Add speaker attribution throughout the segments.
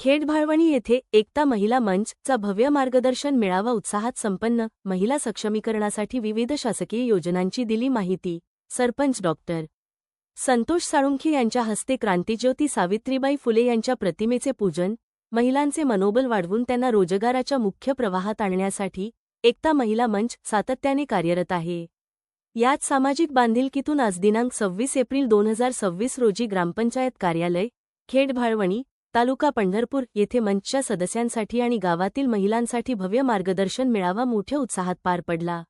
Speaker 1: खेड-भाळवणी येथे एकता महिला मंचचा भव्य मार्गदर्शन मेळावा उत्साहात संपन्न. महिला सक्षमीकरणासाठी विविध शासकीय योजनांची दिली माहिती. सरपंच डॉ. संतोष साळुंखे यांच्या हस्ते क्रांतिज्योती सावित्रीबाई फुले यांच्या प्रतिमेचे पूजन. महिलांचे मनोबल वाढवून त्यांना रोजगाराच्या मुख्य प्रवाहात आणण्यासाठी एकता महिला मंच सातत्याने कार्यरत आहे. यात सामाजिक बांधिलकीतून आज दिनांक 26 एप्रिल 2026 रोजी ग्रामपंचायत कार्यालय, खेड-भाळवणी, तालुका पंढरपूर येथे मंचच्या सदस्यांसाठी आणि गावातील महिलांसाठी भव्य मार्गदर्शन मेळावा मोठ्या उत्साहात पार पडला.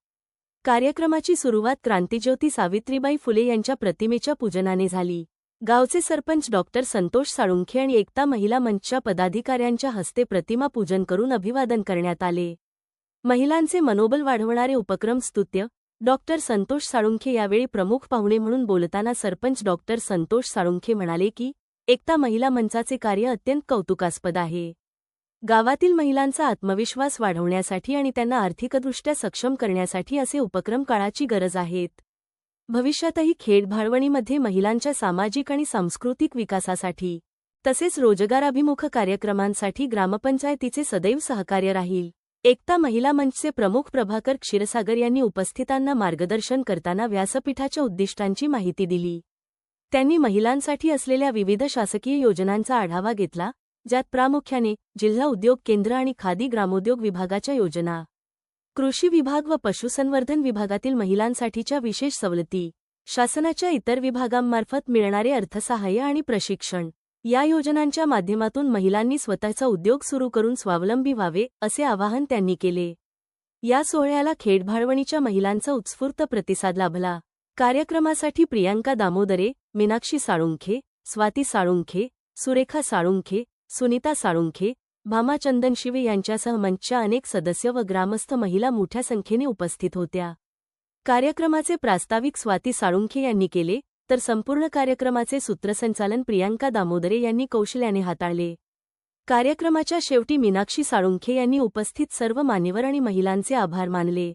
Speaker 1: कार्यक्रमाची सुरुवात क्रांतिज्योती सावित्रीबाई फुले यांच्या प्रतिमेच्या पूजनाने झाली. गावचे सरपंच डॉ. संतोष साळुंखे आणि एकता महिला मंचच्या पदाधिकाऱ्यांच्या हस्ते प्रतिमा पूजन करून अभिवादन करण्यात आले. महिलांचे मनोबल वाढवणारे उपक्रम स्तुत्य. डॉ. संतोष साळुंखे यावेळी प्रमुख पाहुणे म्हणून बोलताना सरपंच डॉ. संतोष साळुंखे म्हणाले की एकता महिला मंचाचे कार्य अत्यंत कौतुकास्पद आहे. गावातील महिलांचा आत्मविश्वास वाढवण्यासाठी आणि त्यांना आर्थिकदृष्ट्या सक्षम करण्यासाठी असे उपक्रम काळाची गरज आहेत. भविष्यातही खेड-भाळवणीमध्ये महिलांच्या सामाजिक आणि सांस्कृतिक विकासासाठी तसेच रोजगाराभिमुख कार्यक्रमांसाठी ग्रामपंचायतीचे सदैव सहकार्य राहील. एकता महिला मंचचे प्रमुख प्रभाकर क्षीरसागर यांनी उपस्थितांना मार्गदर्शन करताना व्यासपीठाच्या उद्दिष्टांची माहिती दिली. त्यांनी महिलांसाठी असलेल्या विविध शासकीय योजनांचा आढावा घेतला, ज्यात प्रामुख्याने जिल्हा उद्योग केंद्र आणि खादी ग्रामोद्योग विभागाच्या योजना, कृषी विभाग व पशुसंवर्धन विभागातील महिलांसाठीच्या विशेष सवलती, शासनाच्या इतर विभागांमार्फत मिळणारे अर्थसहाय्य आणि प्रशिक्षण या योजनांच्या माध्यमातून महिलांनी स्वतःचा उद्योग सुरू करून स्वावलंबी व्हावे, असे आवाहन त्यांनी केले. या सोहळ्याला खेड-भाळवणीच्या महिलांचा उत्स्फूर्त प्रतिसाद लाभला. कार्यक्रमासाठी प्रियांका दामोदरे, मीनाक्षी साळुंखे, स्वाती साळुंखे, सुरेखा साळुंखे, सुनीता साळुंखे, भामा चंदनशिवे यांच्यासह मंचच्या अनेक सदस्य व ग्रामस्थ महिला मोठ्या संख्येने उपस्थित होत्या. कार्यक्रमाचे प्रास्ताविक स्वाती साळुंखे यांनी केले, तर संपूर्ण कार्यक्रमाचे सूत्रसंचालन प्रियांका दामोदरे यांनी कौशल्याने हाताळले. कार्यक्रमाच्या शेवटी मीनाक्षी साळुंखे यांनी उपस्थित सर्व मान्यवर आणि महिलांचे आभार मानले.